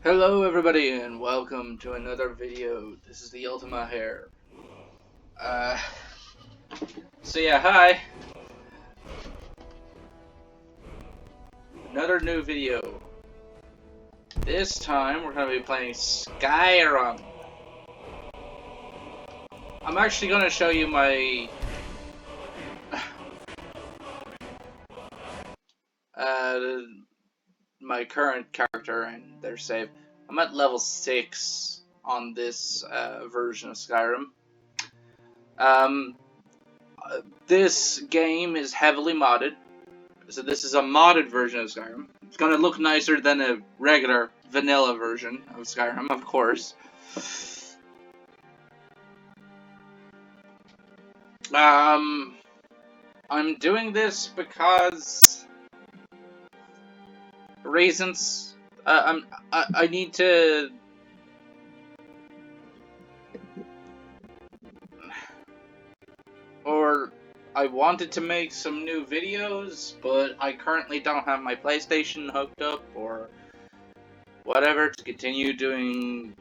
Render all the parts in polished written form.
Hello everybody and welcome to another video. This is the Ultima Hair. Uh, hi. Another new video. This time we're going to be playing Skyrim. I'm actually going to show you my my current character and their save. I'm at level 6 on this version of Skyrim. This game is heavily modded. So this is a modded version of Skyrim. It's gonna look nicer than a regular vanilla version of Skyrim, of course. I'm doing this because reasons. I need to. Or I wanted to make some new videos, but I currently don't have my PlayStation hooked up or whatever to continue doing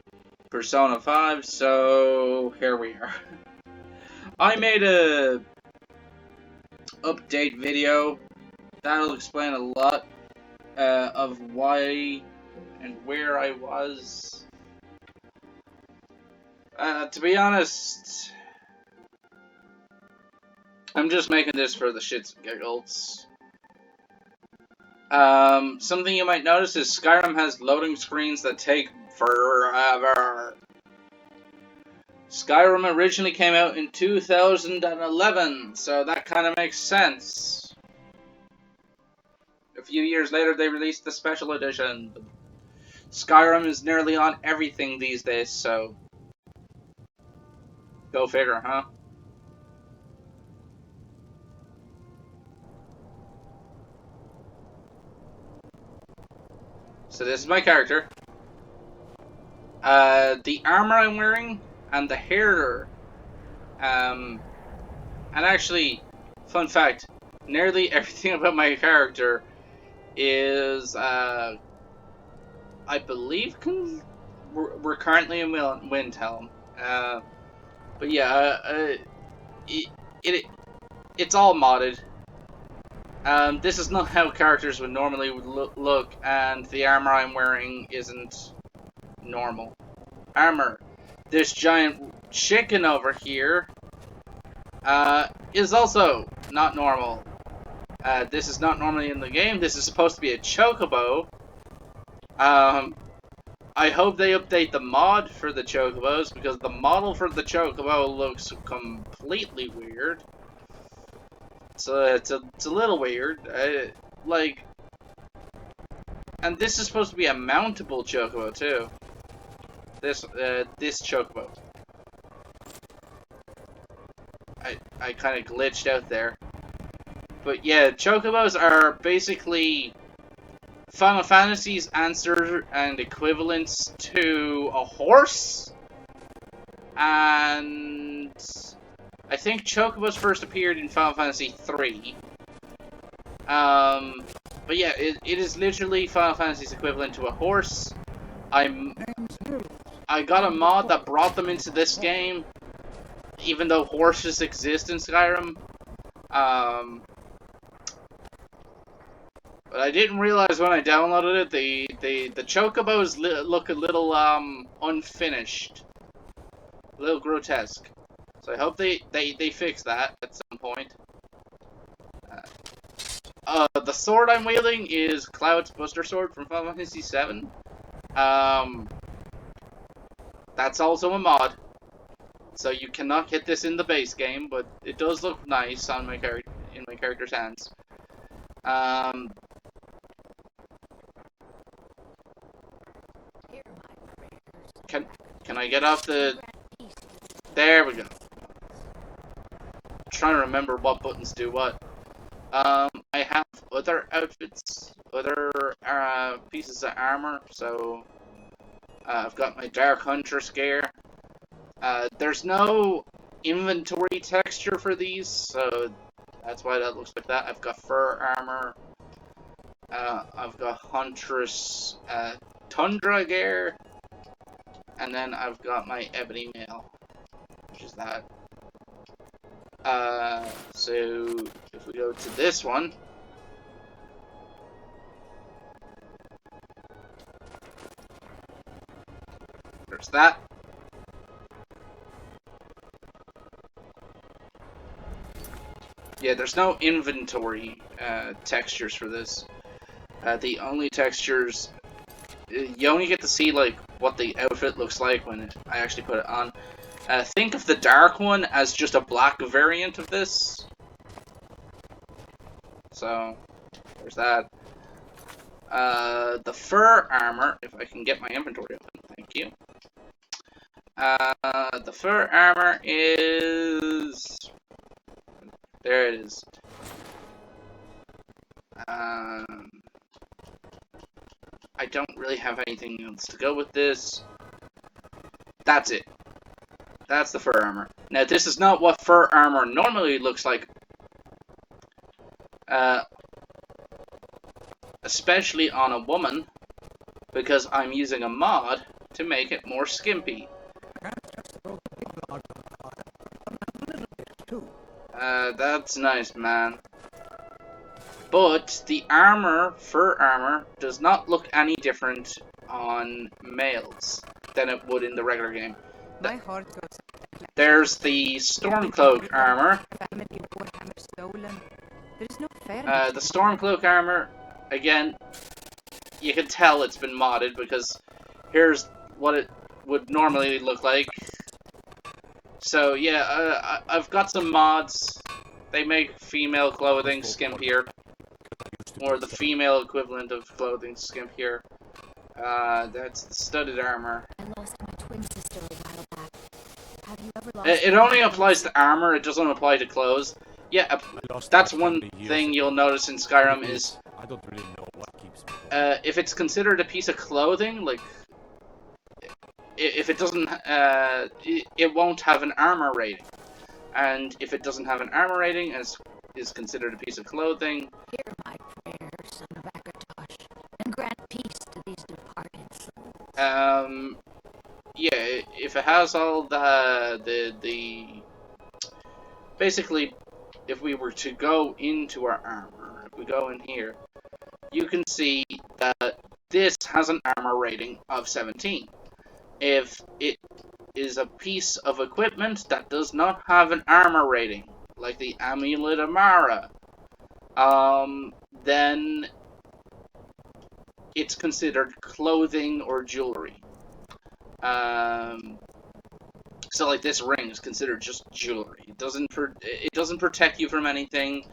Persona 5, so here we are. I made a update video that'll explain a lot of why and where I was. To be honest, I'm just making this for the shits and giggles. Something you might notice is Skyrim has loading screens that take forever. Skyrim originally came out in 2011, so that kind of makes sense. A few years later, they released the special edition. Skyrim is nearly on everything these days, so go figure, huh? So this is my character. The armor I'm wearing and the hair. And actually, fun fact, nearly everything about my character is, I believe, we're currently in Windhelm. But yeah, it's all modded. This is not how characters would normally look, and the armor I'm wearing isn't normal armor. This giant chicken over here is also not normal. This is not normally in the game. This is supposed to be a chocobo. I hope they update the mod for the chocobos, because the model for the chocobo looks completely weird. So it's a little weird. Like, and this is supposed to be a mountable chocobo too. This chocobo. I kind of glitched out there. But yeah, chocobos are basically Final Fantasy's answer and equivalents to a horse. And I think chocobos first appeared in Final Fantasy 3. But yeah, it is literally Final Fantasy's equivalent to a horse. I got a mod that brought them into this game, even though horses exist in Skyrim. But I didn't realize when I downloaded it, the chocobos look a little unfinished, a little grotesque. So I hope they fix that at some point. The sword I'm wielding is Cloud's Buster Sword from Final Fantasy VII. That's also a mod, so you cannot get this in the base game, but it does look nice on my in my character's hands. Can I get off the... There we go. I'm trying to remember what buttons do what. I have other outfits, other pieces of armor, so I've got my Dark Hunter Scare. There's no inventory texture for these, so that's why that looks like that. I've got fur armor. I've got Huntress tundra gear, and then I've got my ebony mail, which is that. So if we go to this one, there's that. Yeah, there's no inventory textures for this. The only textures, you only get to see like what the outfit looks like when I actually put it on. Think of the dark one as just a black variant of this. So there's that. The fur armor, if I can get my inventory open, thank you. The fur armor is... There it is. I don't really have anything else to go with this. That's it. That's the fur armor. Now, this is not what fur armor normally looks like. Especially on a woman, because I'm using a mod to make it more skimpy. That's nice, man. But the armor, fur armor, does not look any different on males than it would in the regular game. My heart goes. There's the Stormcloak armor. The Stormcloak armor, again, you can tell it's been modded because here's what it would normally look like. So yeah, I've got some mods. They make female clothing skimpier, or the female equivalent of clothing skimpier. That's the studded armor. I lost my twin sister a while back. Have you ever lost It only applies to armor, it doesn't apply to clothes. Yeah, that's one thing you'll notice in Skyrim is I don't really know what keeps me. if it's considered a piece of clothing, like if it doesn't, it won't have an armor rating, and if it doesn't have an armor rating and is considered a piece of clothing. Hear my prayers, son of Akatosh, and grant peace to these departed souls. Yeah, if it has all the basically, if we were to go into our armor, if we go in here, you can see that this has an armor rating of 17. If it is a piece of equipment that does not have an armor rating, like the Amulet of Mara, then it's considered clothing or jewelry. So like this ring is considered just jewelry. It doesn't protect you from anything.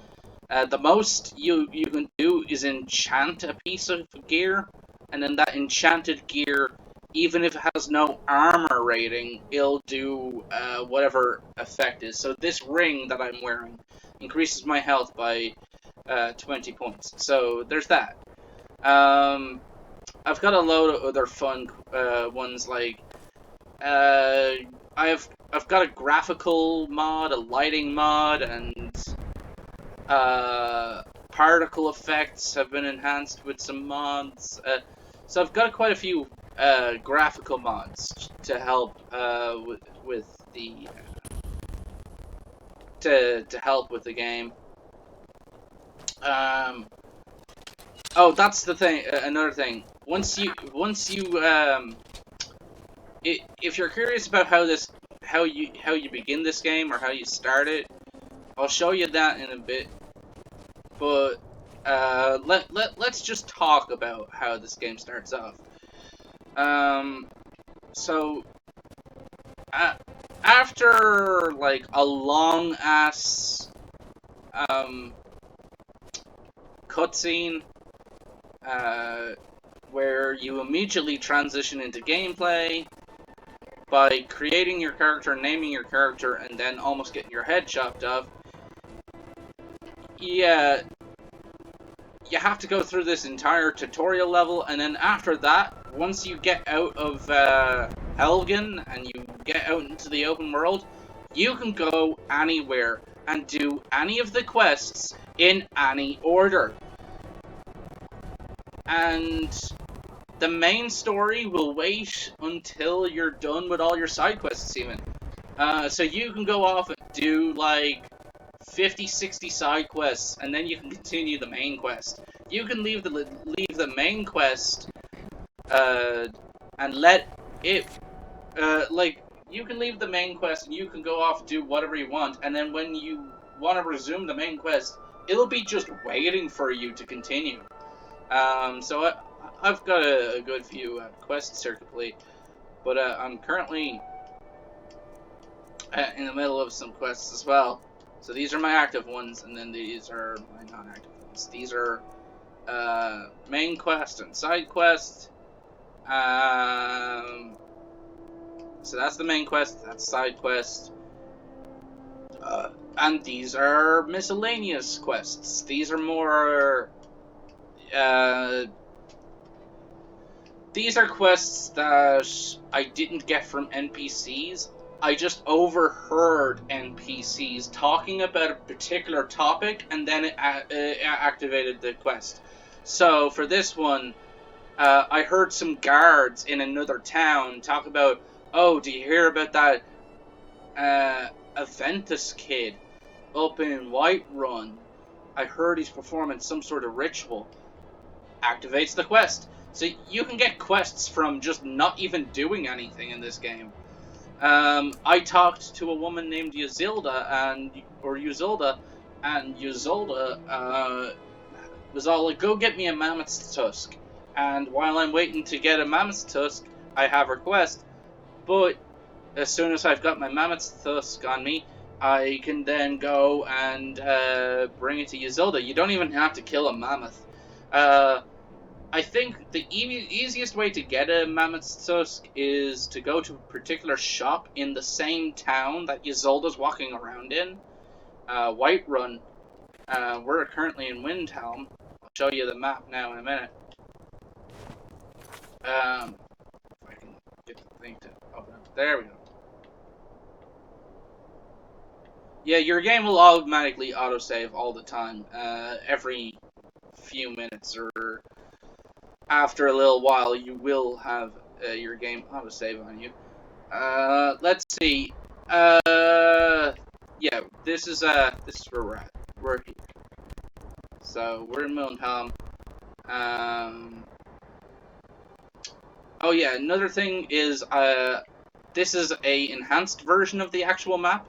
The most you can do is enchant a piece of gear, and then that enchanted gear, even if it has no armor rating, it'll do whatever effect is. So this ring that I'm wearing increases my health by 20 points. So there's that. I've got a load of other fun ones, like I've got a graphical mod, a lighting mod, and particle effects have been enhanced with some mods. So I've got quite a few graphical mods to help with the to help with the game. Oh, that's the thing. Another thing. Once you if you're curious about how you begin this game or how you start it, I'll show you that in a bit. But let's just talk about how this game starts off. So after like a long ass cutscene, where you immediately transition into gameplay by creating your character, naming your character, and then almost getting your head chopped off. Yeah, you have to go through this entire tutorial level, and then after that, once you get out of Helgen and you get out into the open world, you can go anywhere and do any of the quests in any order. And the main story will wait until you're done with all your side quests, even. So you can go off and do, like, 50, 60 side quests, and then you can continue the main quest. You can leave the main quest, and let it, like, you can leave the main quest and you can go off and do whatever you want, and then when you want to resume the main quest, it'll be just waiting for you to continue. So I've got a good few quests here to complete, but I'm currently in the middle of some quests as well. So these are my active ones, and then these are my non-active ones. These are main quest and side quest. So that's the main quest, that's side quest. And these are miscellaneous quests. These are more... these are quests that I didn't get from NPCs. I just overheard NPCs talking about a particular topic, and then it activated the quest. So for this one, I heard some guards in another town talk about, oh, do you hear about that Aventus kid up in Whiterun? I heard he's performing some sort of ritual. Activates the quest. So you can get quests from just not even doing anything in this game. I talked to a woman named Yuzilda, and Yuzilda was all like, go get me a mammoth's tusk. And while I'm waiting to get a mammoth's tusk, I have her quest. But as soon as I've got my mammoth's tusk on me, I can then go and bring it to Yuzilda. You don't even have to kill a mammoth. I think the easiest way to get a mammoth's tusk is to go to a particular shop in the same town that Yuzilda's walking around in. Whiterun. We're currently in Windhelm. I'll show you the map now in a minute. If I can get the thing to open up. There we go. Yeah, your game will automatically autosave all the time. Every few minutes or after a little while, you will have your game autosave on you. Let's see. Yeah, this is where we're at. We're here. So we're in Windhelm. Oh yeah, another thing is this is a enhanced version of the actual map.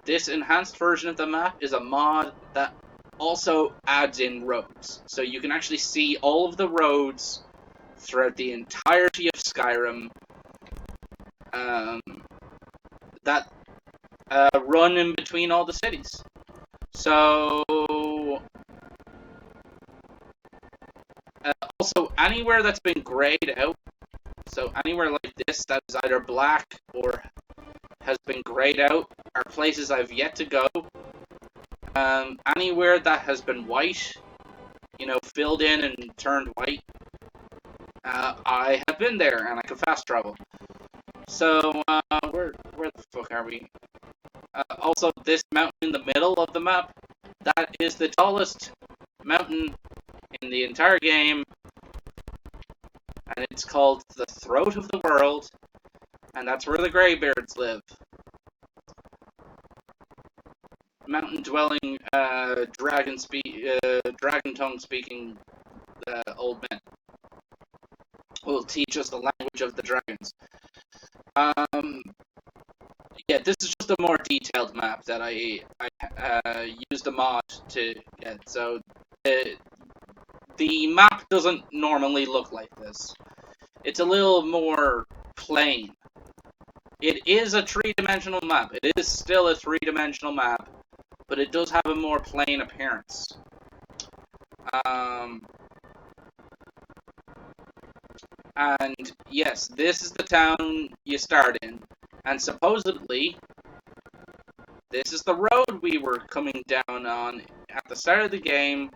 This enhanced version of the map is a mod that also adds in roads. So you can actually see all of the roads throughout the entirety of Skyrim that run in between all the cities. So also anywhere that's been grayed out, so anywhere like this that is either black or has been grayed out are places I've yet to go. Anywhere that has been white, you know, filled in and turned white, I have been there and I can fast travel. So, where the fuck are we? Also, this mountain in the middle of the map, that is the tallest mountain in the entire game, and it's called the Throat of the World, and that's where the Greybeards live. Mountain-dwelling, dragon tongue speaking old men will teach us the language of the dragons. Yeah, this is just a more detailed map that I used a mod to get. So the map doesn't normally look like this. It's a little more plain. It is a three-dimensional map. It is still a three-dimensional map, but it does have a more plain appearance. And yes, this is the town you start in. And supposedly, this is the road we were coming down on at the start of the game.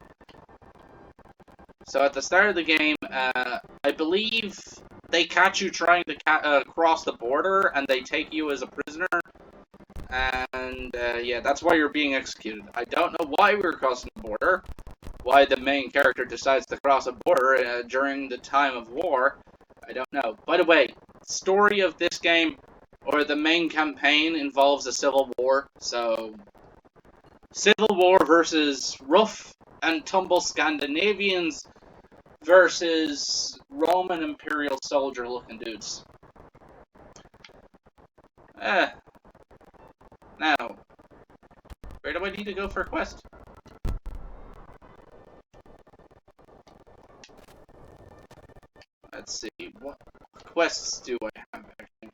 So at the start of the game, I believe they catch you trying to cross the border, and they take you as a prisoner. And yeah, that's why you're being executed. I don't know why we were crossing the border. Why the main character decides to cross a border during the time of war, I don't know. By the way, story of this game, or the main campaign, involves a civil war, so... Civil war versus rough and tumble Scandinavians versus Roman Imperial soldier looking dudes. Now, where do I need to go for a quest? Let's see, what quests do I have actually?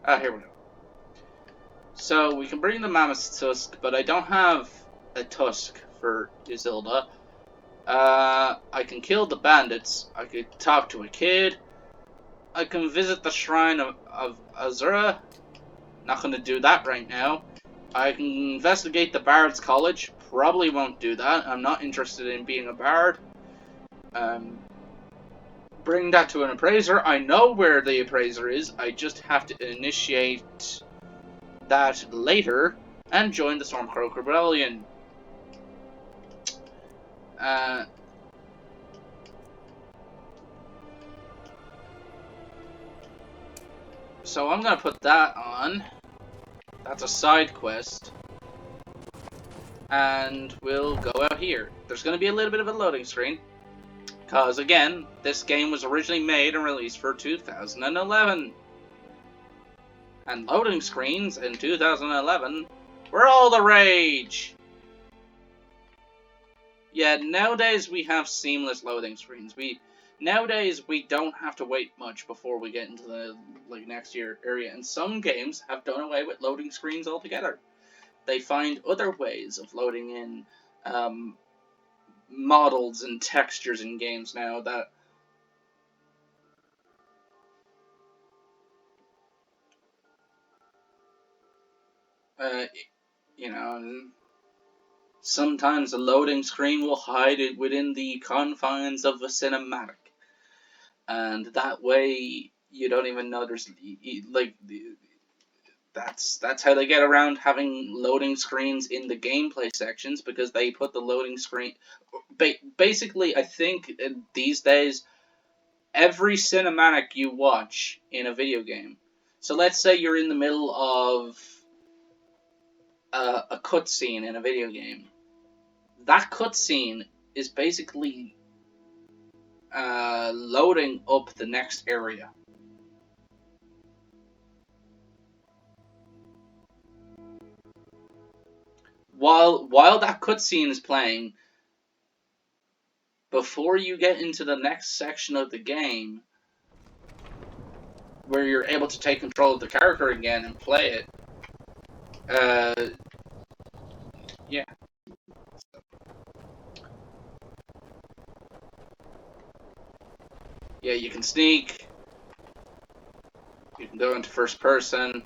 Ah, here we go. So, we can bring the Mammoth Tusk, but I don't have a tusk for Isilda. I can kill the bandits, I could talk to a kid, I can visit the Shrine of Azura. Not gonna do that right now. I can investigate the Bard's College. Probably won't do that. I'm not interested in being a bard. Bring that to an appraiser. I know where the appraiser is. I just have to initiate that later and join the Stormcloak Rebellion. So I'm gonna put that on. That's a side quest. And we'll go out here. There's gonna be a little bit of a loading screen. Because, again, this game was originally made and released for 2011. And loading screens in 2011 were all the rage! Yeah, nowadays we have seamless loading screens. Nowadays we don't have to wait much before we get into the next year area. And some games have done away with loading screens altogether. They find other ways of loading in models and textures in games now that you know, sometimes a loading screen will hide it within the confines of a cinematic, and that way you don't even know there's that's how they get around having loading screens in the gameplay sections, because they put the loading screen basically. I think these days every cinematic you watch in a video game, so let's say you're in the middle of a cutscene in a video game, that cutscene is basically loading up the next area. While that cutscene is playing, before you get into the next section of the game, where you're able to take control of the character again and play it, yeah. Yeah, you can sneak, you can go into first person.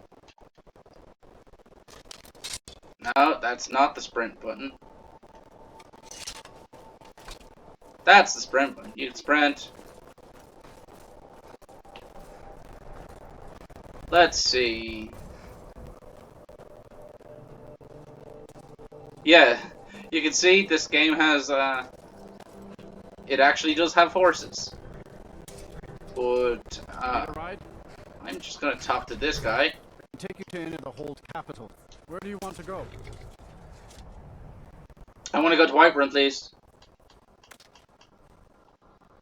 No, that's not the sprint button. That's the sprint button. You can sprint. Let's see. Yeah, you can see this game has, it actually does have horses. But, I'm just gonna talk to this guy. Take you to any of the hold capital. Where do you want to go? I want to go to Whiterun, please.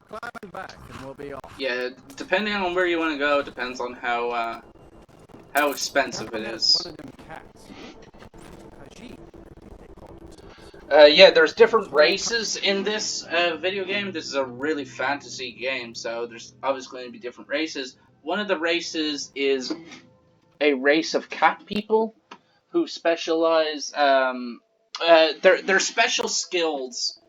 Climb back and we'll be off. Yeah, depending on where you want to go, depends on how expensive it is. One of them cats. Yeah, there's different races in this video game. This is a really fantasy game, so there's obviously going to be different races. One of the races is a race of cat people who specialize. Their special skills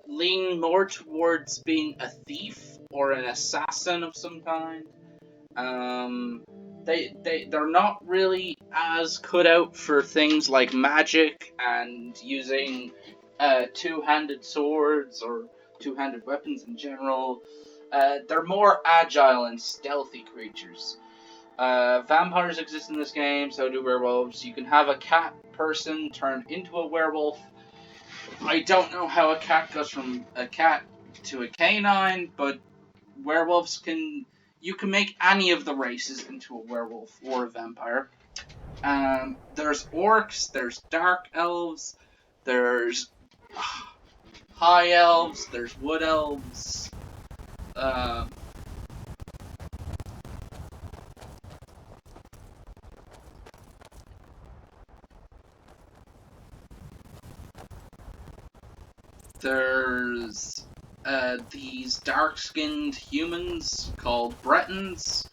lean more towards being a thief or an assassin of some kind. They're not really as cut out for things like magic and using two-handed swords or two-handed weapons in general. They're more agile and stealthy creatures. Vampires exist in this game, so do werewolves. You can have a cat person turn into a werewolf, I don't know how a cat goes from a cat to a canine, but werewolves can... You can make any of the races into a werewolf or a vampire. There's orcs, there's dark elves, there's high elves, there's wood elves. There's these dark-skinned humans called Bretons.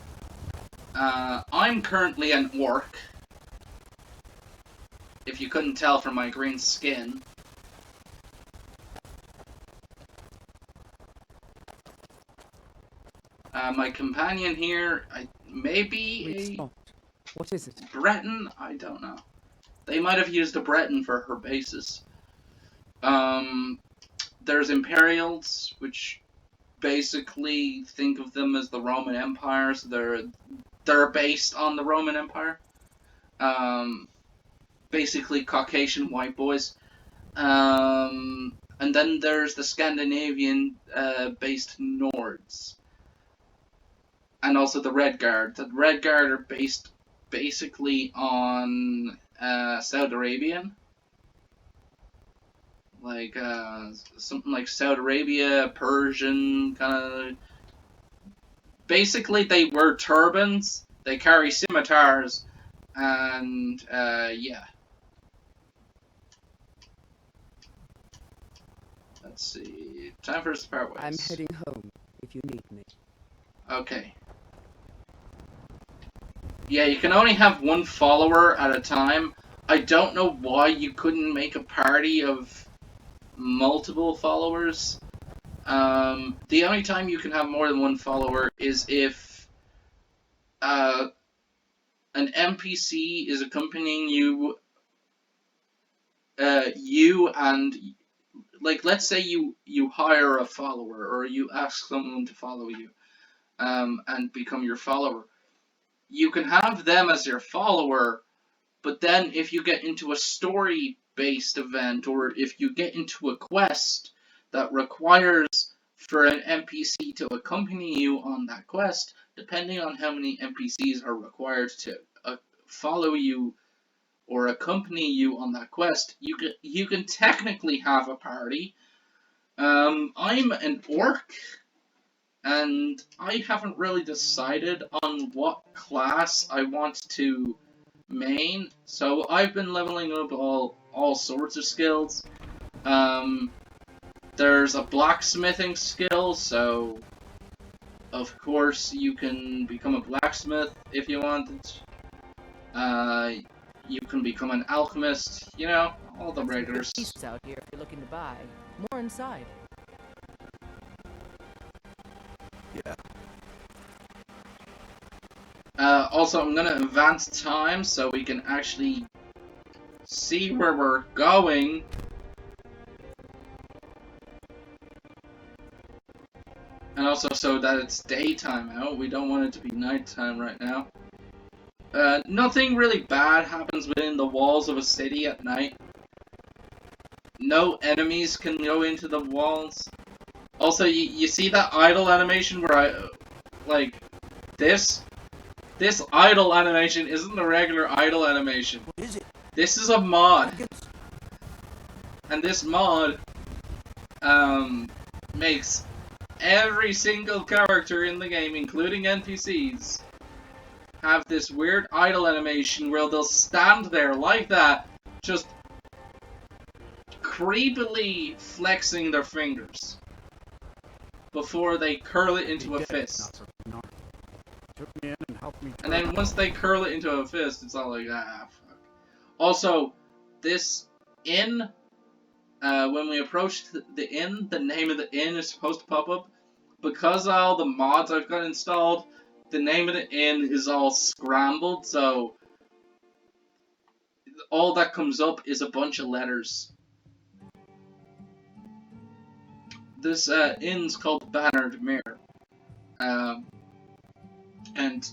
I'm currently an orc, if you couldn't tell from my green skin. My companion here, maybe a What is it? Breton? I don't know. They might have used a Breton for her basis. There's Imperials, which basically think of them as the Roman Empire, so they're based on the Roman Empire. Basically Caucasian white boys. And then there's the Scandinavian based Nords. And also the Red Guard. The Red Guard are based basically on Saudi Arabian. Like something like Saudi Arabia, Persian kind of. Basically, they wear turbans, they carry scimitars, and yeah. Let's see. Time for us to part ways. I'm heading home if you need me. Okay. Yeah, you can only have one follower at a time. I don't know why you couldn't make a party of multiple followers. The only time you can have more than one follower is if an NPC is accompanying you. You and, like, let's say you hire a follower, or you ask someone to follow you, and become your follower. You can have them as your follower, but then if you get into a story-based event, or if you get into a quest that requires for an NPC to accompany you on that quest, depending on how many NPCs are required to follow you or accompany you on that quest, you can technically have a party. I'm an orc, and I haven't really decided on what class I want to main, so I've been leveling up all sorts of skills. There's a blacksmithing skill, so of course you can become a blacksmith if you wanted. You can become an alchemist, you know, all the regulars. Beasts out here if you're looking to buy. More inside. Yeah. Also, I'm gonna advance time so we can actually see where we're going. And also so that it's daytime out. We don't want it to be nighttime right now. Nothing really bad happens within the walls of a city at night. No enemies can go into the walls. Also, you see that idle animation where this idle animation isn't the regular idle animation. What is it? This is a mod. And this mod, makes every single character in the game, including NPCs, have this weird idle animation where they'll stand there like that, just creepily flexing their fingers before they curl it into a fist. Took me in and helped me. And then once they curl it into a fist, it's all like, ah, fuck. Also, this inn, when we approach the inn, the name of the inn is supposed to pop up. Because of all the mods I've got installed, the name of the inn is all scrambled, so all that comes up is a bunch of letters. This inn's called Bannered Mirror. And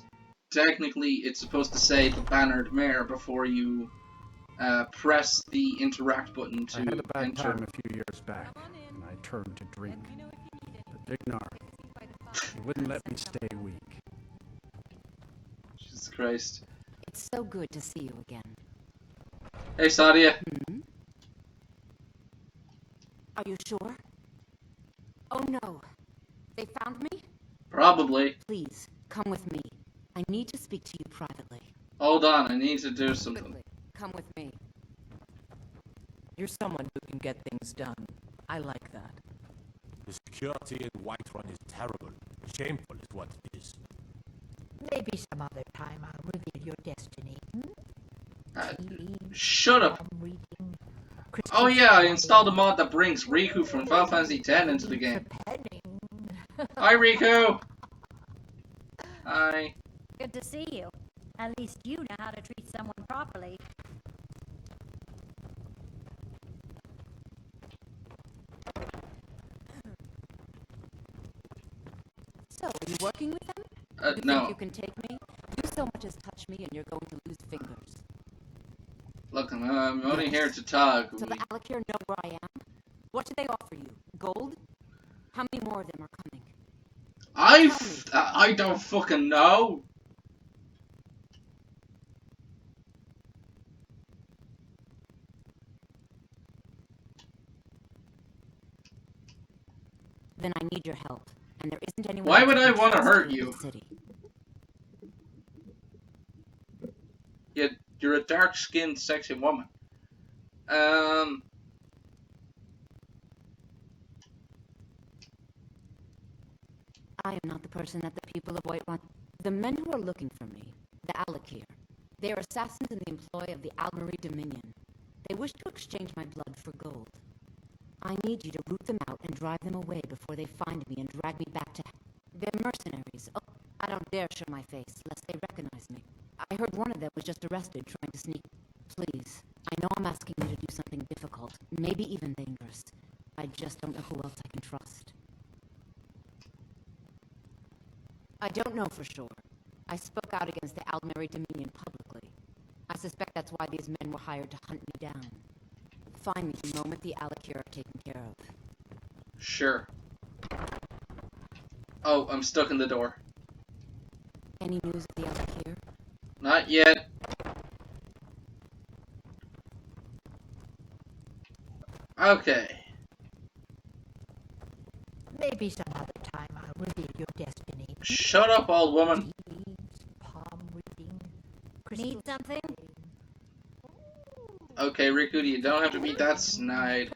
technically it's supposed to say the Bannered Mare before you press the interact button I had to a bad enter. time a few years back, and I turned to drink. But Vignar, he wouldn't let me stay weak. Jesus Christ. It's so good to see you again. Hey, Sadia. Hmm? Are you sure? Oh no. They found me? Probably. Please, come with me. I need to speak to you privately. Hold on, I need to do something. Quickly, come with me. You're someone who can get things done. I like that. The security in Whiterun is terrible. Shameful is what it is. Maybe some other time I'll reveal your destiny. Shut up. Reading, Oh yeah, I installed a mod that brings Riku from Final Fantasy X into the game. Hi, Riku! Hi. Good to see you. At least you know how to treat someone properly. So, are you working with them? You No. think you can take me? You so much as touch me and you're going to lose fingers. Look, I'm only Yes. here to talk. So the Alakir know where I am? What do they offer you? Gold? How many more of them are coming? I don't fucking know. Then I need your help, and there isn't anyone. Why else would I can want to trust hurt in you? the city. You're a dark-skinned, sexy woman. I am not the person that the people of Whiterun. The men who are looking for me, the Alakir, they are assassins in the employ of the Almeri Dominion. They wish to exchange my blood for gold. I need you to root them out and drive them away before they find me and drag me back to... They're mercenaries. Oh, I don't dare show my face, lest they recognize me. I heard one of them was just arrested trying to sneak... Please, I know I'm asking you to do something difficult, maybe even dangerous. I just don't know who else I can trust. I don't know for sure. I spoke out against the Almeri Dominion publicly. I suspect that's why these men were hired to hunt me down. Find me the moment the Alakir are taken care of. Sure. Oh, I'm stuck in the door. Any news of the Alakir? Not yet. Okay. Maybe some other time I'll reveal your destiny. Shut up, old woman. Leaves, palm reading, Need something? Okay, Riku, you don't have to be that snide.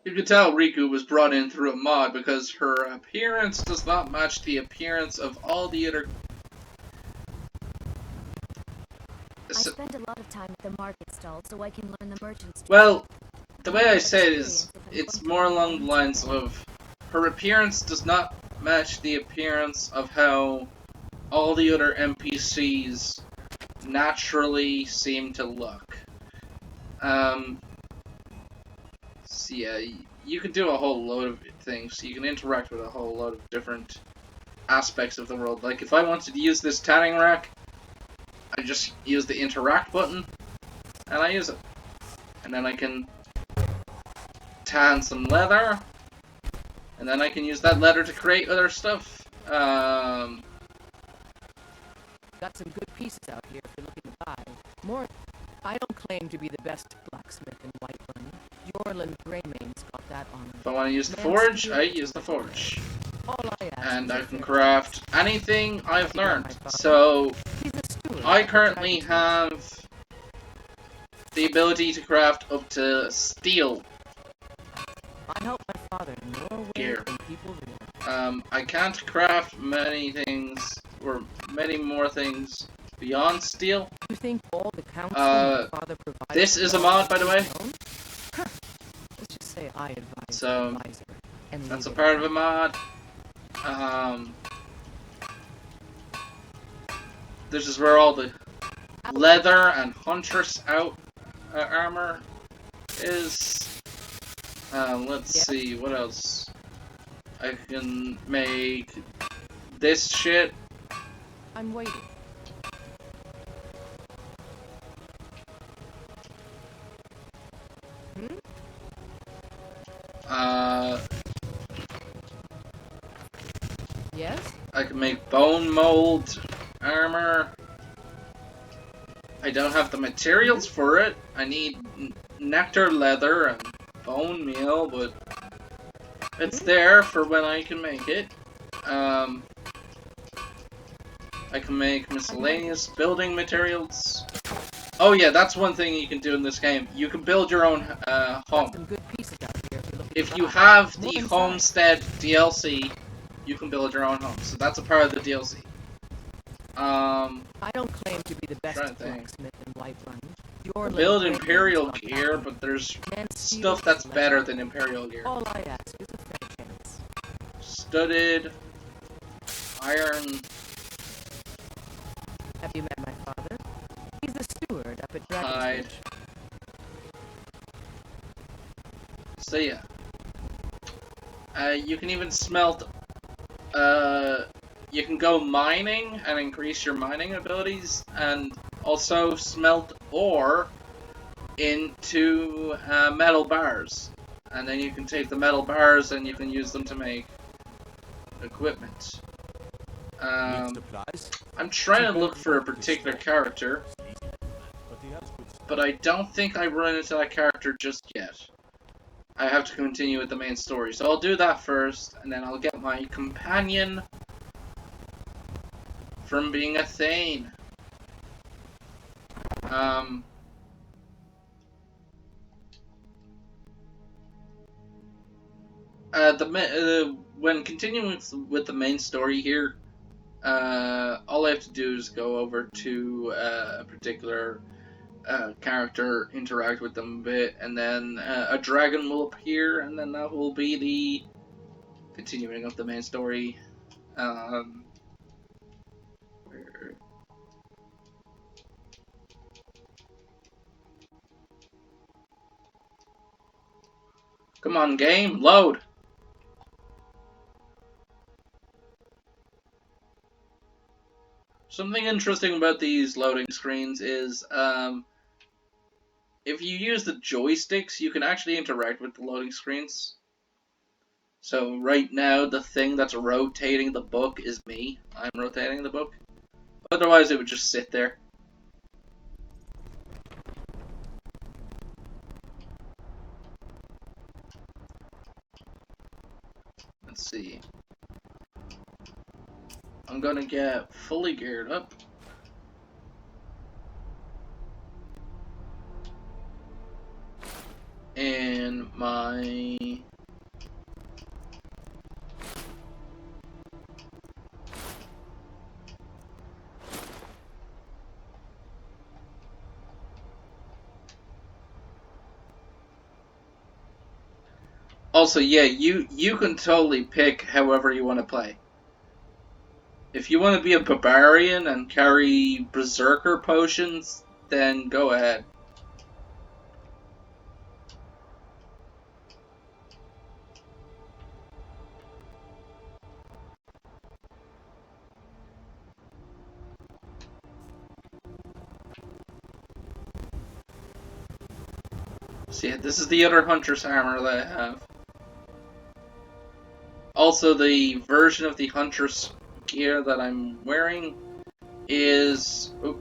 You can tell Riku was brought in through a mod because her appearance does not match the appearance of all the other... I spend a lot of time at the market stall so I can learn the merchants. Well, the way I say it is, it's more along the lines of her appearance does not match the appearance of how all the other NPCs naturally seem to look. So yeah, you can do a whole load of things. You can interact with a whole load of different aspects of the world. Like, if I wanted to use this tanning rack, I just use the interact button, and I use it. And then I can tan some leather, and then I can use that leather to create other stuff. Got some good pieces out here if you're looking to buy. More. I don't claim to be the best blacksmith in Whiterun. Jorlin Greymane's got that on him. If I want to use the forge, I use the forge. All I ask And is I a can fair craft anything I've learned. So, He's a steward. I currently have the ability to craft up to steel. I help my father in more ways Gear. than people realize. I can't craft many things, or many more things beyond steel. You think all the counsel my father provided? This is a mod, by the way. Let's just say I advise So, the advisor. And that's a leave it part at of a mod. This is where all the leather and huntress armor is. Let's see, what else? I can make this shit. I'm waiting. Yes? I can make bone mold armor. I don't have the materials for it. I need nectar leather and bone meal, but it's there for when I can make it. I can make miscellaneous building materials. Oh yeah, that's one thing you can do in this game. You can build your own home. Some good pieces out here if you're looking If to you buy. have More the inside. Homestead DLC, you can build your own home. So that's a part of the DLC. I don't claim to be the best Trying to think. blacksmith in Whiterun. Your Build Lord Imperial Greymane's got gear, that. but there's Man, steel stuff that's is better legend. than Imperial gear. All I ask is a fair chance. Studded, iron. Have you met my father? He's the steward up at Hide. Dragon's So yeah. You can even smelt, you can go mining and increase your mining abilities, and also smelt ore into metal bars. And then you can take the metal bars and you can use them to make equipment. Need supplies? I'm trying to look for a particular character, but I don't think I run into that character just yet. I have to continue with the main story, so I'll do that first, and then I'll get my companion from being a Thane. When continuing with the main story here, all I have to do is go over to a particular character, interact with them a bit, and then a dragon will appear, and then that will be the continuing of the main story. Come on, game, load! Something interesting about these loading screens is, if you use the joysticks, you can actually interact with the loading screens. So right now, the thing that's rotating the book is me. I'm rotating the book. Otherwise, it would just sit there. Let's see. I'm gonna get fully geared up. And my... Also, yeah, you can totally pick however you want to play. If you want to be a barbarian and carry berserker potions, then go ahead. See, this is the other hunter's armor that I have. Also, the version of the hunter's gear that I'm wearing is... Oh.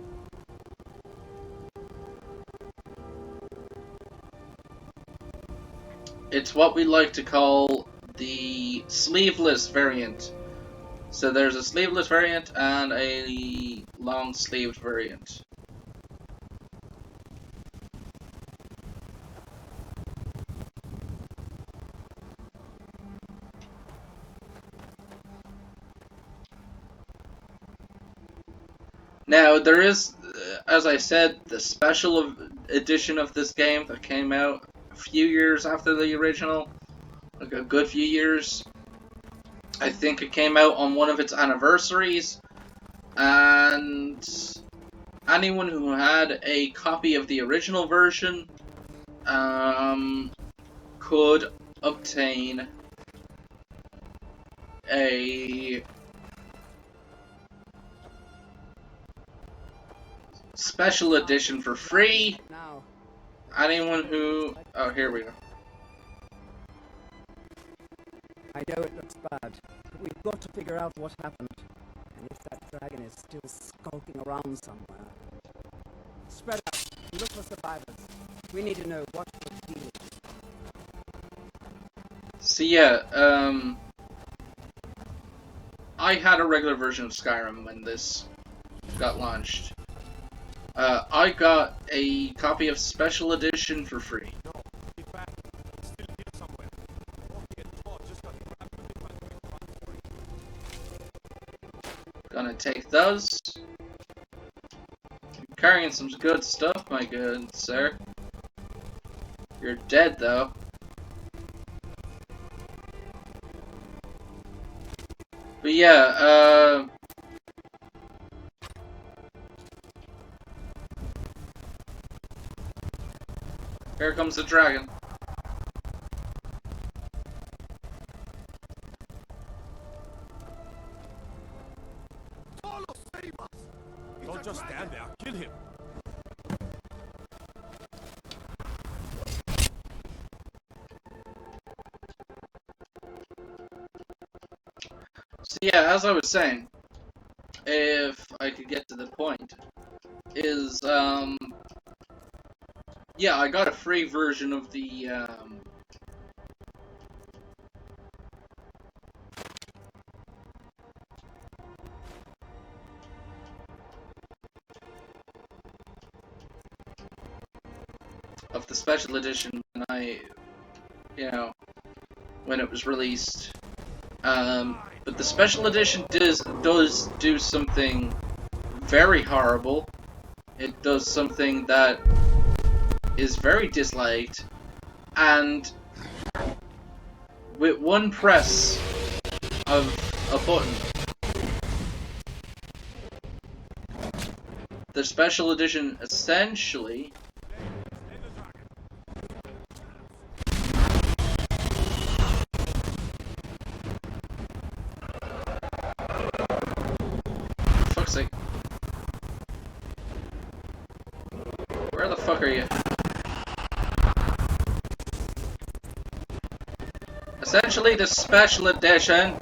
It's what we like to call the sleeveless variant. So there's a sleeveless variant and a long-sleeved variant. Now, there is, as I said, the special edition of this game that came out a few years after the original. Like a good few years. I think it came out on one of its anniversaries. And anyone who had a copy of the original version could obtain a special edition for free. Anyone who... Oh, here we go. I know it looks bad, but we've got to figure out what happened. And if that dragon is still skulking around somewhere. Spread out. Look for survivors. We need to know what we're dealing with. So yeah, I had a regular version of Skyrim when this got launched. I got a copy of Special Edition for free. No, in fact, it's still here somewhere. Walking and Todd just got grabbed with it by the big Gonna take those. You're carrying some good stuff, my good sir. You're dead, though. But yeah, here comes the dragon. Carlos, save us! Don't just stand there. Kill him. So yeah, as I was saying, if I could get to the point, is, yeah, I got a free version of the, special edition when when it was released. But the special edition does do something very horrible. It does something that is very disliked, and with one press of a button, the special edition essentially fuck's sake. Where the fuck are you? Essentially, the special edition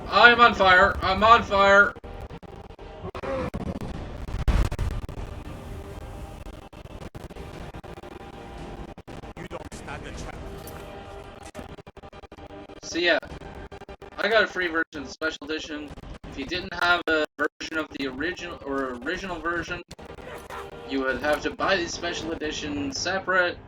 I'm on fire. I'm on fire. You don't stand a chance. So yeah, I got a free version of the special edition. If you didn't have a version of the original version, you would have to buy the special edition separate.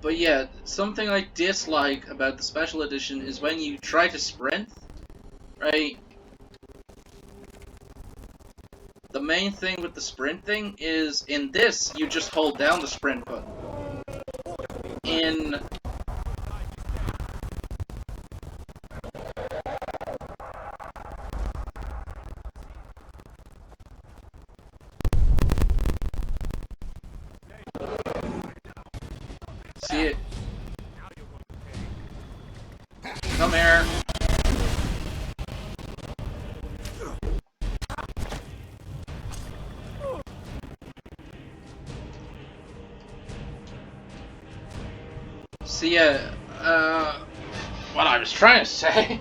But yeah, something I dislike about the special edition is when you try to sprint, right? The main thing with the sprinting is, in this, you just hold down the sprint button. In see it. Come here. See, what I was trying to say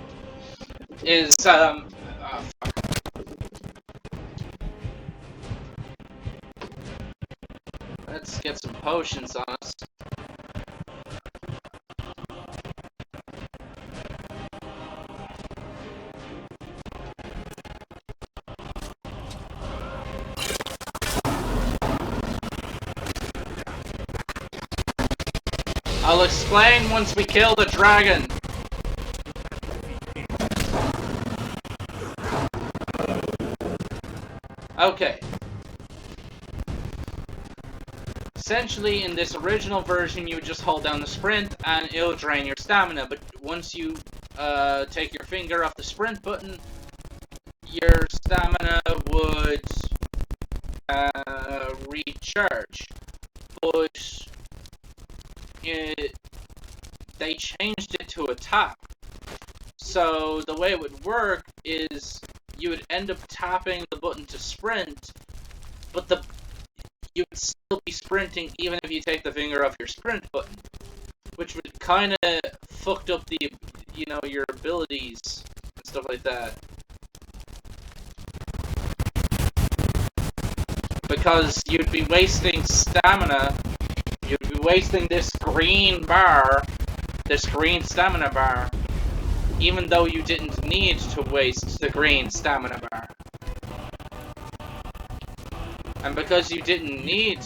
is, fuck. Let's get some potions on us. I'll explain once we kill the dragon. Okay. Essentially, in this original version, you would just hold down the sprint and it'll drain your stamina, but once you take your finger off the sprint button, your stamina would recharge. But they changed it to attack. So the way it would work is you would end up tapping the button to sprint, but you would still be sprinting even if you take the finger off your sprint button, which would kind of fucked up the, your abilities and stuff like that. Because you'd be wasting stamina, you'd be wasting this green stamina bar, even though you didn't need to waste the green stamina bar. And because you didn't need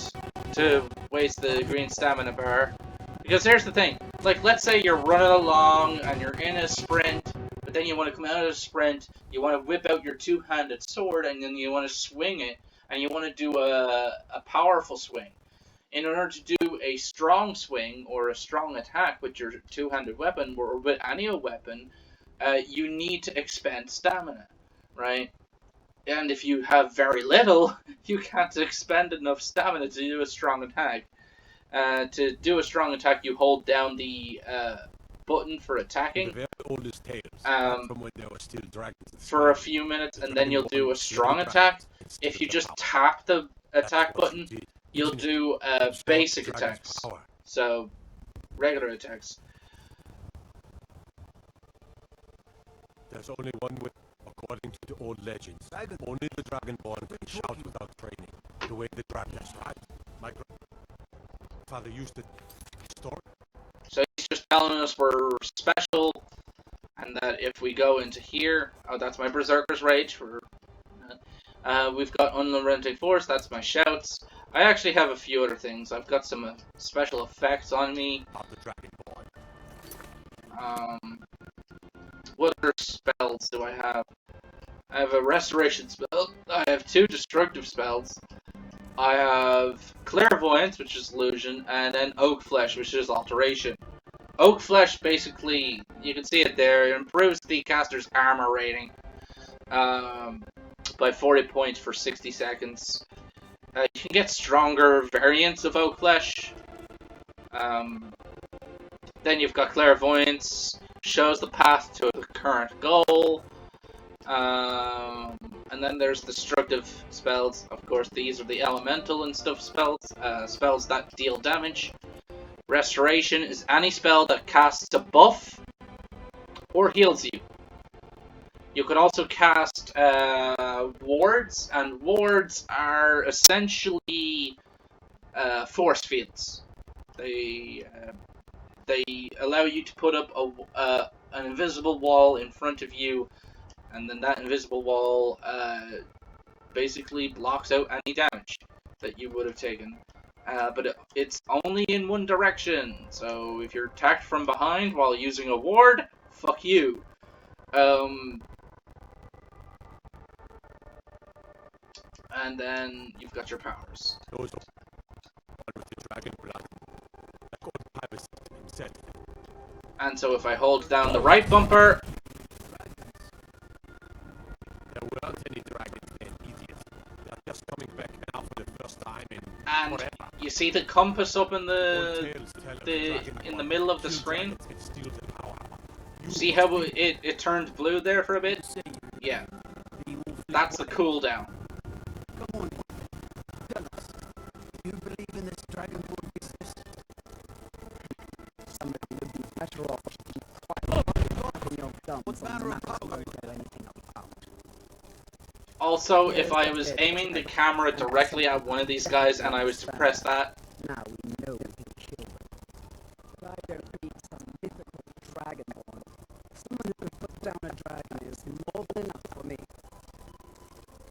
to waste the green stamina bar, because here's the thing, like, let's say you're running along and you're in a sprint, but then you want to come out of the sprint, you want to whip out your two-handed sword, and then you want to swing it, and you want to do a powerful swing. In order to do a strong swing or a strong attack with your two-handed weapon or with any weapon, you need to expend stamina, right? And if you have very little, you can't expend enough stamina to do a strong attack. To do a strong attack, you hold down the button for attacking The very oldest tales, from when there were still dragons for a few minutes, and then you'll do a strong attack. If you just tap the attack button, you'll do basic attacks. So, regular attacks. There's only one way, according to the old legends. Only the Dragonborn can shout without training, the way the dragon. That's right. My grandfather used to store. So he's just telling us we're special, and that if we go into here, oh, that's my Berserker's Rage. We've got Unrelenting Force, that's my shouts. I actually have a few other things. I've got some special effects on me. What other spells do I have? I have a Restoration spell. I have 2 Destructive spells. I have Clairvoyance, which is Illusion, and then Oak Flesh, which is Alteration. Oak Flesh, basically, you can see it there, it improves the caster's armor rating by 40 points for 60 seconds. You can get stronger variants of Oak Flesh. Then you've got Clairvoyance, shows the path to the current goal. And then there's Destructive spells. Of course, these are the elemental and stuff spells, spells that deal damage. Restoration is any spell that casts a buff or heals you. You could also cast wards, and wards are essentially force fields. They allow you to put up an invisible wall in front of you, and then that invisible wall basically blocks out any damage that you would have taken. But it's only in one direction, so if you're attacked from behind while using a ward, fuck you. And then you've got your powers. And so if I hold down the right bumper, there weren't any dragons then, idiots. They're just coming back now for the first time in and forever. You see the compass up in the middle of the screen? See how it turned blue there for a bit? Yeah. That's the cooldown. Come on, tell us. Do you believe in this dragonborn business? Somebody would be better off being quiet in your dumps. What's the matter about anything about? Also, if I was aiming the camera directly at one of these guys and I was to press that, now we know we can kill them. But I don't need some mythical dragonborn. Someone who can put down a dragon is more than enough for me.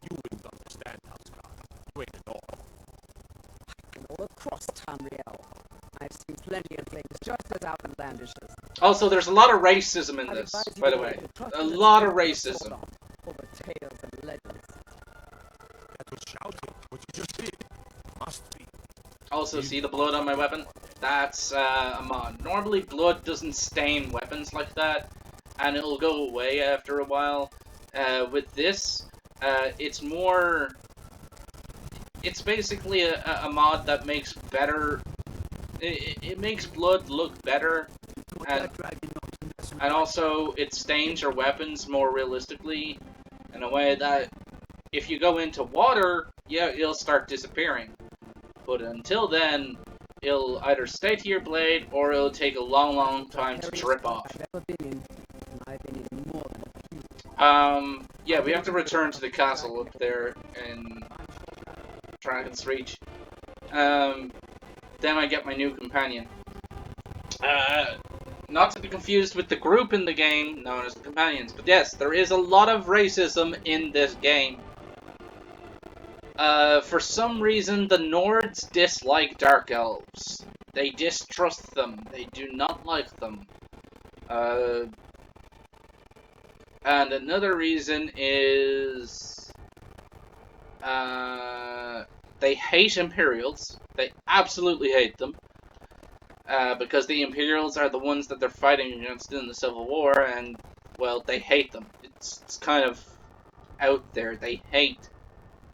You wouldn't understand, Asgard. You ain't at all. And all across Tamriel, I've seen plenty of things just as outlandish as. Also, there's a lot of racism in this, by the way. A lot of racism. Over tales and legends. That was shouting. What you just did. Must be. Also, see the blood on my weapon? That's a mod. Normally, blood doesn't stain weapons like that, and it'll go away after a while. With this, it's more... It's basically a mod that makes better... It makes blood look better and also it stains your weapons more realistically in a way that if you go into water, yeah, it'll start disappearing. But until then, it'll either stay to your blade or it'll take a long time to drip off. Yeah, we have to return to the castle up there in Dragon's Reach. Then I get my new companion. Not to be confused with the group in the game known as the Companions, but yes, there is a lot of racism in this game. For some reason, the Nords dislike Dark Elves. They distrust them. They do not like them. And another reason is they hate Imperials. They absolutely hate them. Because the Imperials are the ones that they're fighting against in the Civil War, and, well, they hate them. It's kind of out there. They hate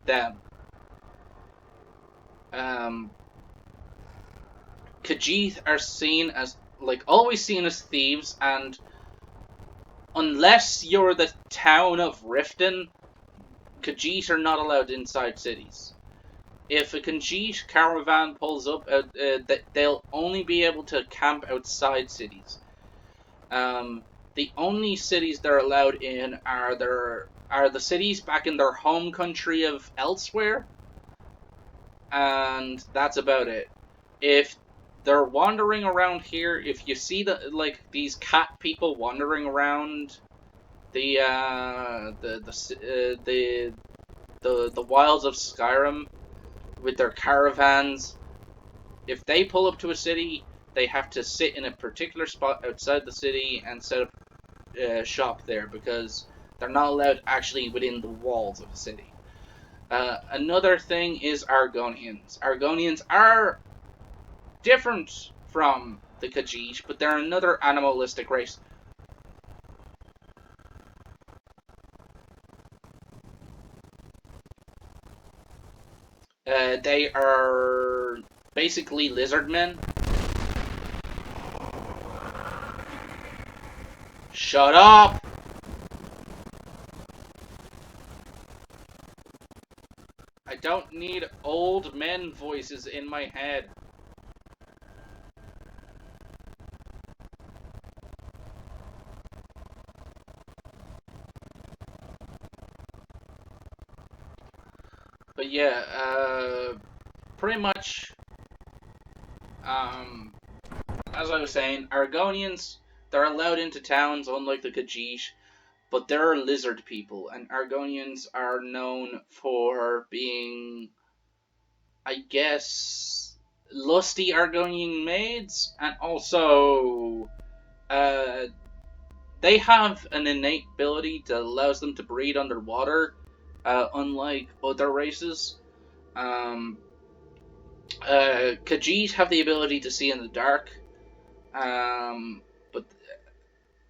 them. Khajiit are seen as, like, always seen as thieves, and unless you're the town of Riften, Khajiit are not allowed inside cities. If a Khajiit caravan pulls up, they'll only be able to camp outside cities. The only cities they're allowed in are the cities back in their home country of Elsewhere, and that's about it. If they're wandering around here, if you see these cat people wandering around the wilds of Skyrim with their caravans, if they pull up to a city, they have to sit in a particular spot outside the city and set up shop there, because they're not allowed actually within the walls of the city. Another thing is Argonians. Argonians are different from the Khajiit, but they're another animalistic race. They are basically lizard men. Shut up! I don't need old men voices in my head. But yeah, pretty much, as I was saying, Argonians, they're allowed into towns unlike the Khajiit, but they're lizard people, and Argonians are known for being, I guess, lusty Argonian maids, and also, they have an innate ability that allows them to breed underwater, unlike other races. Khajiit have the ability to see in the dark, but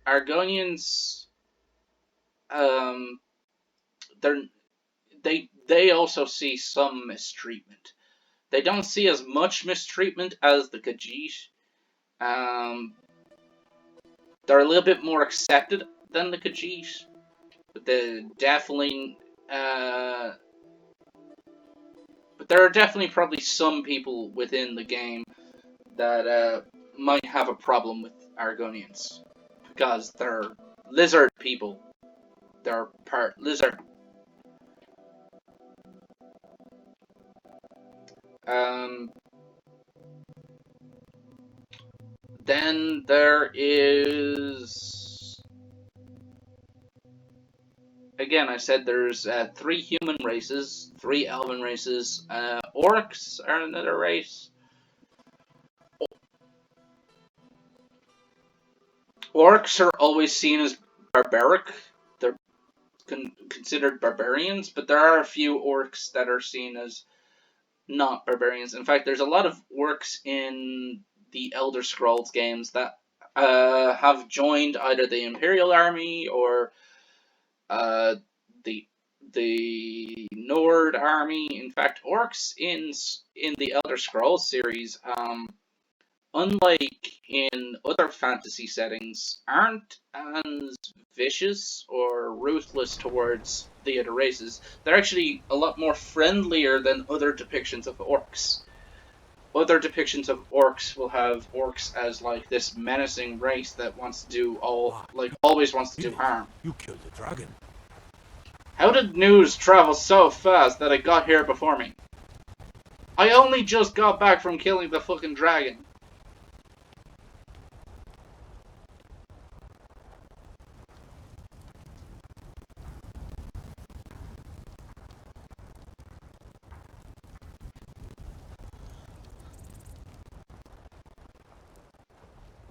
Argonians, um, they also see some mistreatment. They don't see as much mistreatment as the Khajiit. They're a little bit more accepted than the Khajiit, but but there are definitely probably some people within the game that might have a problem with Argonians, because they're lizard people. They're part lizard. Um, then there is... Again, I said there's 3 human races, 3 elven races. Orcs are another race. Orcs are always seen as barbaric. They're considered barbarians, but there are a few orcs that are seen as not barbarians. In fact, there's a lot of orcs in the Elder Scrolls games that have joined either the Imperial Army or uh, the Nord Army. In fact, orcs in the Elder Scrolls series unlike in other fantasy settings, aren't as vicious or ruthless towards the other races. They're actually a lot more friendlier than other depictions of orcs. Other depictions of orcs will have orcs as like this menacing race that wants to do always wants to do harm. You killed the dragon. How did news travel so fast that it got here before me? I only just got back from killing the fucking dragon.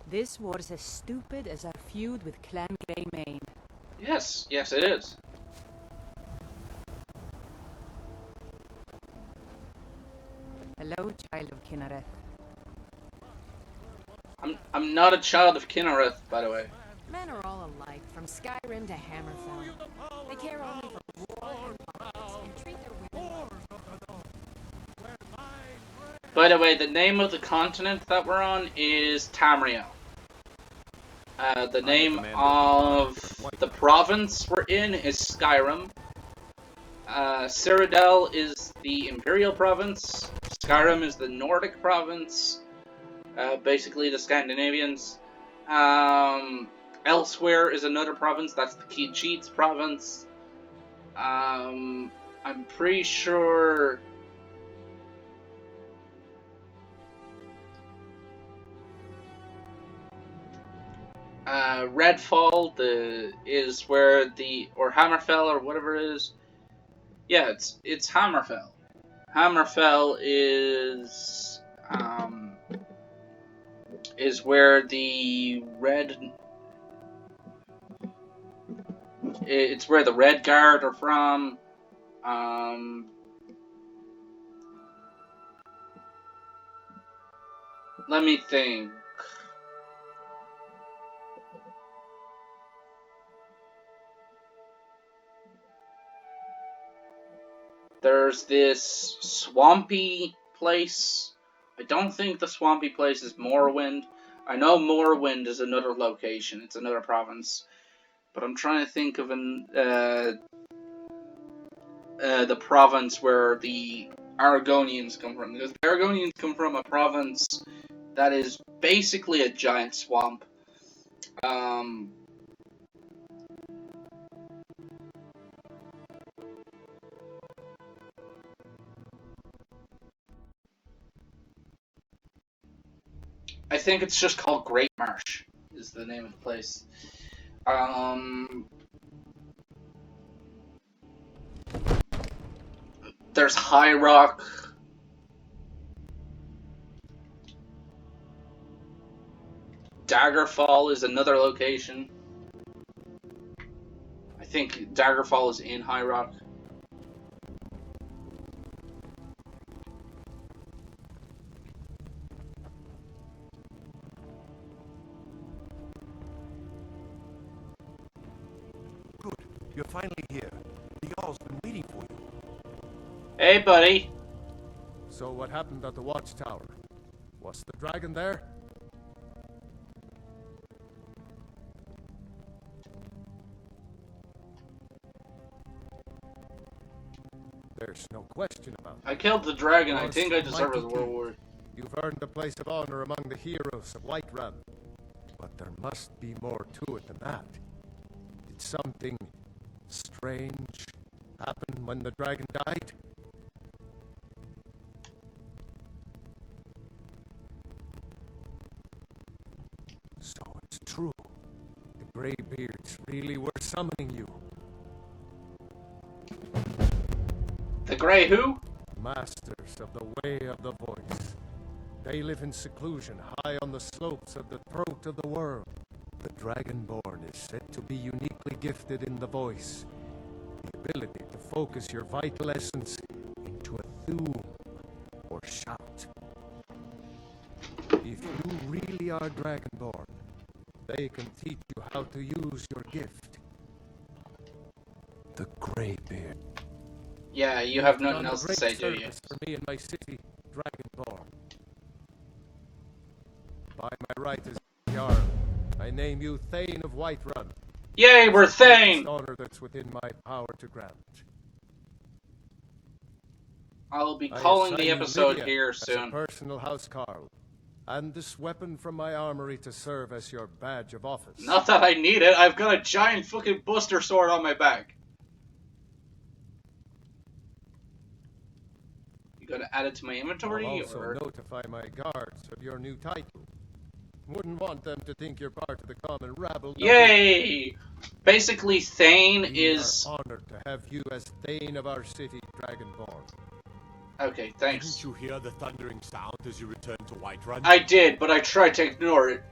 This war's as stupid as our feud with Clan Greymane. Yes, yes it is. Hello, child of Kinnereth. I'm not a child of Kinnereth, by the way. Men are all alike, from Skyrim to Hammerfell. They care only for war and politics, and treat their women well. By the way, the name of the continent that we're on is Tamriel. The name of the province we're in is Skyrim. Cyrodiil is the Imperial province. Skyrim is the Nordic province. Basically the Scandinavians. Elsewhere is another province, that's the Khajiits province. I'm pretty sure... Redfall is where or Hammerfell or whatever it is. Yeah, it's Hammerfell. Hammerfell is where the it's where the Red Guard are from. Let me think. There's this swampy place. I don't think the swampy place is Morrowind. I know Morrowind is another location. It's another province. But I'm trying to think of the province where the Aragonians come from. Because the Aragonians come from a province that is basically a giant swamp. I think it's just called Great Marsh, is the name of the place. There's High Rock. Daggerfall is another location. I think Daggerfall is in High Rock. Good. You're finally here. The Jarl's been waiting for you. Hey, buddy. So what happened at the watchtower? Was the dragon there? There's no question about it. I killed the dragon. I think I deserve the reward. You've earned a place of honor among the heroes of Whiterun. But there must be more to it than that. Did something strange happen when the dragon died? So it's true. The Greybeards really were summoning you. The Grey who? Masters of the Way of the Voice. They live in seclusion high on the slopes of the throat of the world. The Dragonborn is said to be uniquely gifted in the voice. The ability to focus your vital essence into a thum or shout. If you really are Dragonborn, they can teach you how to use your gift. The Greybeard. Yeah, you have nothing else to say, do you? For me and my city, Dragonborn. By my right as Jarl, I name you Thane of Whiterun. Yay, we're Thane! It's an honor that's within my power to grant. I'll be I calling the assign you episode Lydia here as a soon. personal housecarl, and this weapon from my armory to serve as your badge of office. Not that I need it, I've got a giant fucking buster sword on my back. You gonna add it to my inventory, I'll also or...? notify my guards of your new title. Wouldn't want them to think you're part of the common rabble. Yay! Basically, Thane We is... are honored to have you as Thane of our city, Dragonborn. Okay, thanks. Didn't you hear the thundering sound as you returned to Whiterun? I did, but I tried to ignore it.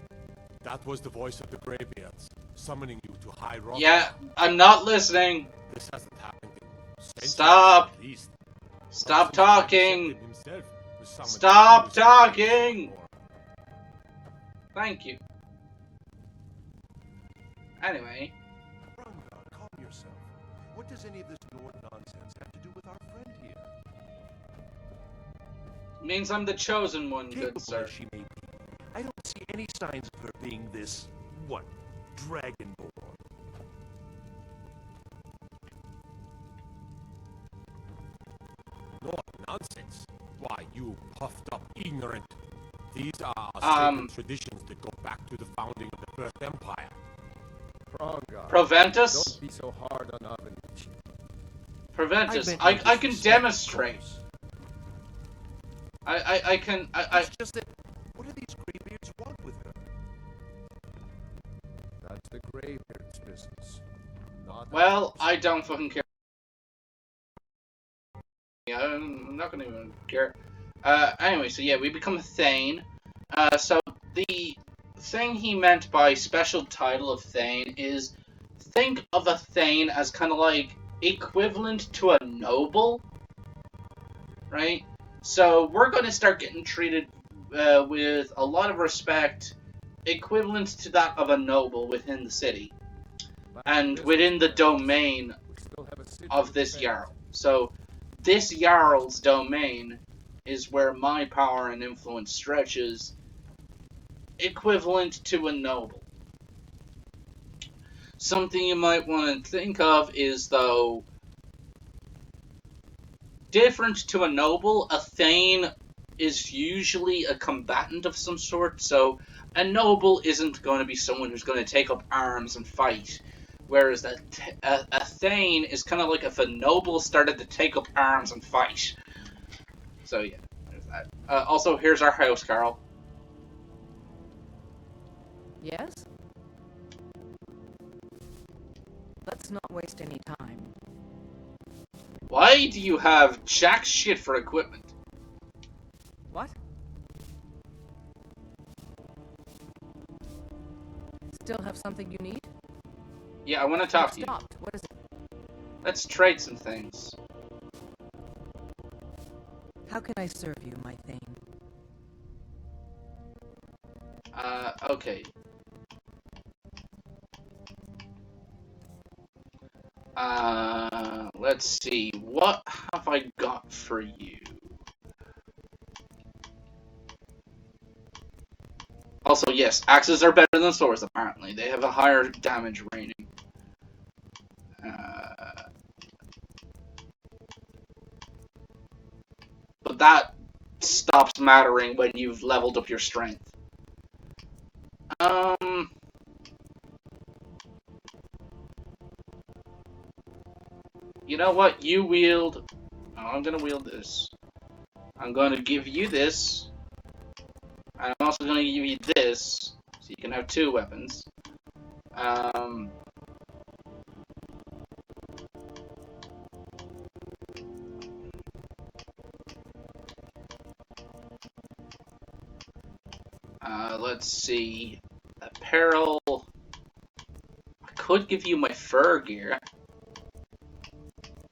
That was the voice of the Greybeards, summoning you to High Rock. Yeah, I'm not listening. This hasn't happened in centuries, Stop! at least. Stop Since talking! himself was summoned Stop to talking! Thank you. Anyway. Rungar, calm yourself. What does any of this Nord nonsense have to do with our friend here? Means I'm the chosen one, good Capable sir. as she may be, I don't see any signs of her being this, Dragonborn. Nord nonsense? Why, you puffed up ignorant. These are sacred traditions that go back to the founding of the First Empire. Proventus? Don't be so hard on Avenich. Proventus, I can demonstrate. I can, It's just that, what do these Greybeards want with her? That's the Greybeards' business. Not well, I don't fucking care. Yeah, I'm not gonna even care. Anyway, so yeah, we become a Thane. So the thing he meant by special title of Thane is, think of a Thane as kind of like equivalent to a noble, right? So we're going to start getting treated with a lot of respect, equivalent to that of a noble within the city, and within the domain of this Jarl. So this Jarl's domain is where my power and influence stretches, equivalent to a noble. Something you might want to think of is, though, different to a noble, a Thane is usually a combatant of some sort, so a noble isn't going to be someone who's going to take up arms and fight, whereas a Thane is kind of like if a noble started to take up arms and fight. So yeah, there's that. Also, here's our house, Carl. Yes? Let's not waste any time. Why do you have jack shit for equipment? What? Still have something you need? Yeah, I want to talk to you. Stopped. What is it? Let's trade some things. How can I serve you, my Thane? Okay. Let's see. What have I got for you? Also, yes, axes are better than swords, apparently. They have a higher damage rating. But that stops mattering when you've leveled up your strength. You know what? You wield... Oh, I'm gonna wield this. I'm gonna give you this. I'm also gonna give you this, so you can have two weapons. Let's see. Apparel. I could give you my fur gear.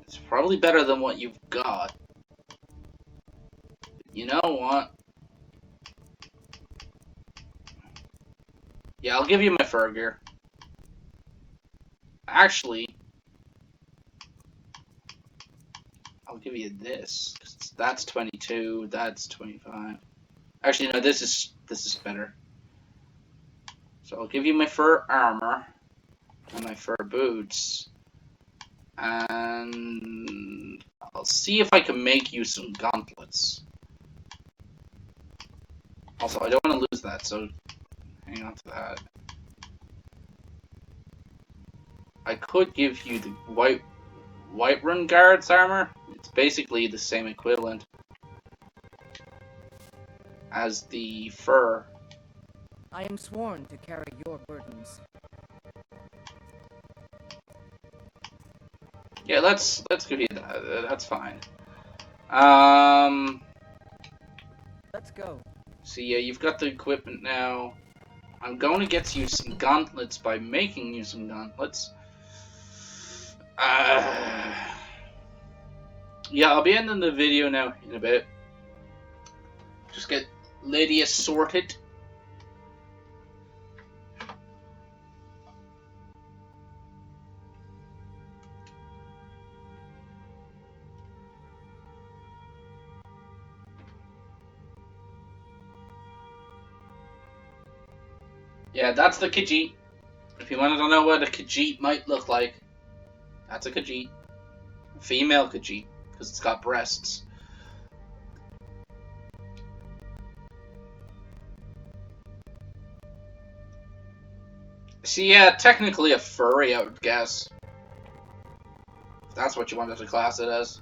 It's probably better than what you've got. You know what? Yeah, I'll give you my fur gear. Actually, I'll give you this. That's 22. That's 25. Actually, no. This is better. So I'll give you my fur armor and my fur boots. And I'll see if I can make you some gauntlets. Also, I don't want to lose that, so hang on to that. I could give you the Whiterun Guard's armor. It's basically the same equivalent as the fur. I am sworn to carry your burdens. Yeah, let's give you that. That's fine. Let's go. So yeah, you've got the equipment now. I'm going to get you some gauntlets by making you some gauntlets. Yeah, I'll be ending the video now in a bit. Just get Lydia sorted. Yeah, that's the Khajiit. If you wanted to know what a Khajiit might look like, that's a Khajiit. Female Khajiit, because it's got breasts. See, yeah, technically a furry, I would guess. If that's what you wanted to class it as.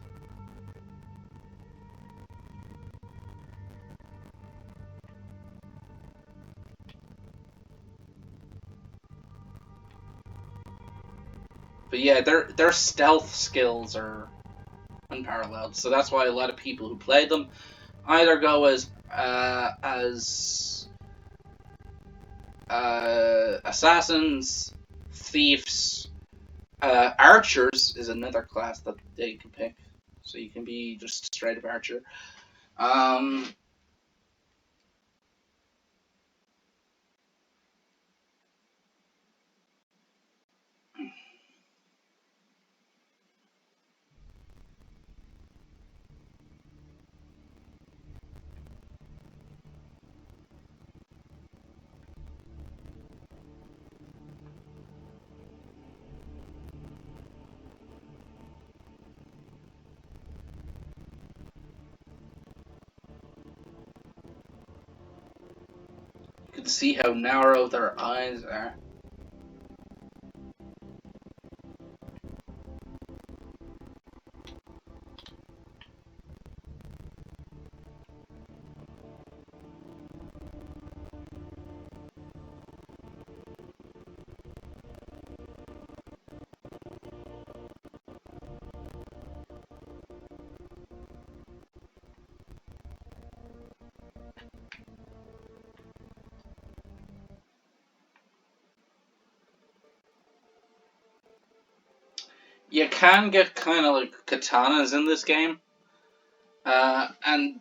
But yeah, their stealth skills are unparalleled. So that's why a lot of people who play them either go as assassins, thieves, archers is another class that they can pick. So you can be just straight up archer. You can see how narrow their eyes are. You can get kind of like katanas in this game. And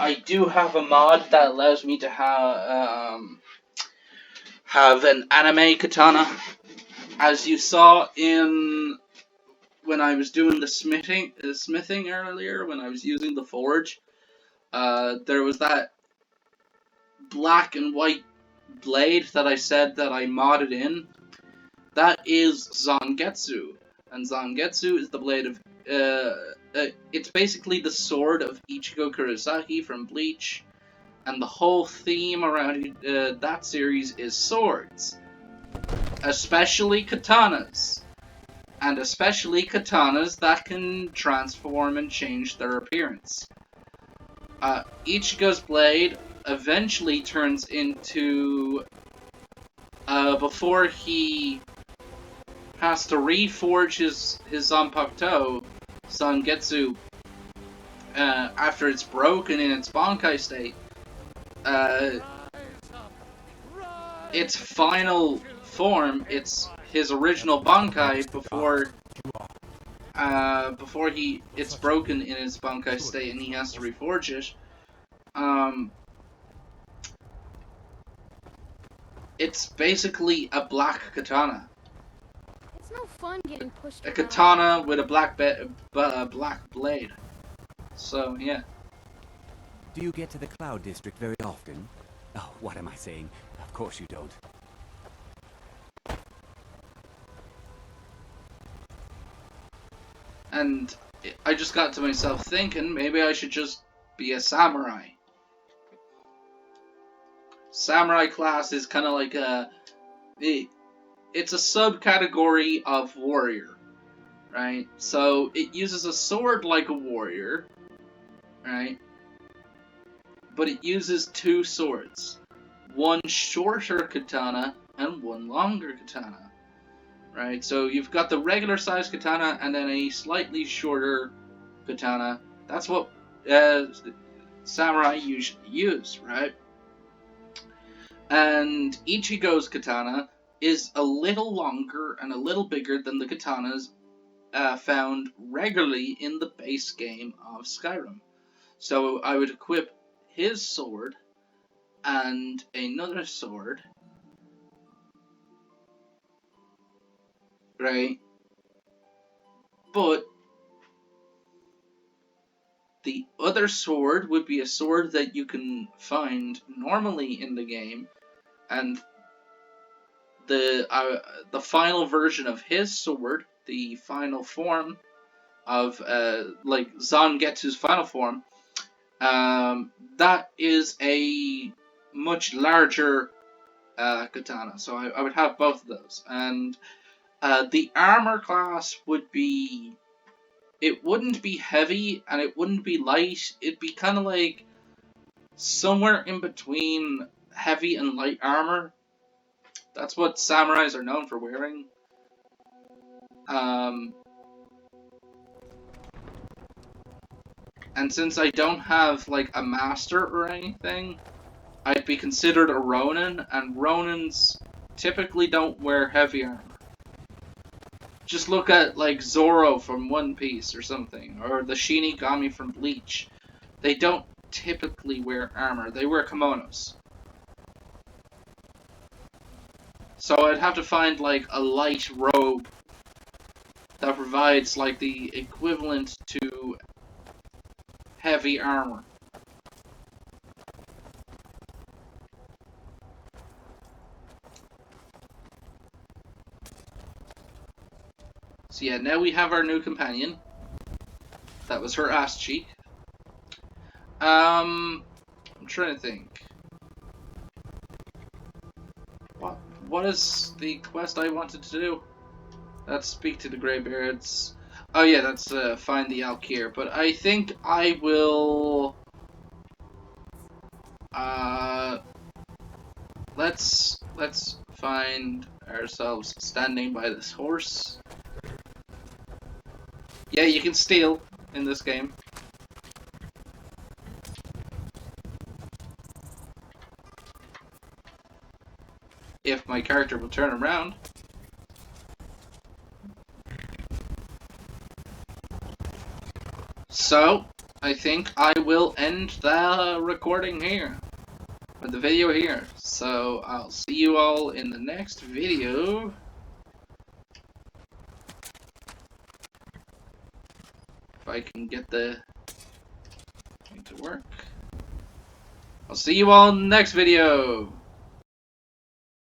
I do have a mod that allows me to have an anime katana. As you saw in when I was doing the smithing earlier, when I was using the forge, there was that black and white blade that I said that I modded in. That is Zangetsu, and Zangetsu is the blade of it's basically the sword of Ichigo Kurosaki from Bleach, and the whole theme around that series is swords, especially katanas, and especially katanas that can transform and change their appearance. Ichigo's blade eventually turns into, before he has to reforge his Zanpakuto, Zangetsu, after it's broken in its Bankai state, its final form, it's his original Bankai before it's broken in its Bankai state and he has to reforge it. It's basically a black katana. It's no fun getting pushed A around. katana with a black blade. So, yeah. Do you get to the Cloud District very often? Oh, what am I saying? Of course you don't. and I just got to myself thinking, maybe I should just be a samurai. Samurai class is kind of like it's a subcategory of warrior, right? So it uses a sword like a warrior, right? But it uses two swords. One shorter katana and one longer katana, right? So you've got the regular size katana and then a slightly shorter katana. That's what samurai usually use, right? And Ichigo's katana is a little longer and a little bigger than the katanas found regularly in the base game of Skyrim. So I would equip his sword and another sword, right? But the other sword would be a sword that you can find normally in the game, and the final version of his sword, the final form of like Zangetsu's final form, that is a much larger katana. So I would have both of those, and the armor class would be. It wouldn't be heavy and it wouldn't be light. It'd be kind of like somewhere in between heavy and light armor. That's what samurais are known for wearing. And since I don't have like a master or anything, I'd be considered a Ronin, and Ronins typically don't wear heavy armor. Just look at like Zoro from One Piece or something, or the Shinigami from Bleach. They don't typically wear armor, they wear kimonos. So I'd have to find like a light robe that provides like the equivalent to heavy armor. So yeah, now we have our new companion. That was her ass cheek. I'm trying to think. What is the quest I wanted to do? Let's speak to the Greybeards. Oh yeah, that's find the Alkir. But I think I will. Let's find ourselves standing by this horse. Yeah, you can steal in this game. If my character will turn around. So, I think I will end the recording here. Or the video here. So, I'll see you all in the next video. If I can get the thing to work. I'll see you all in the next video.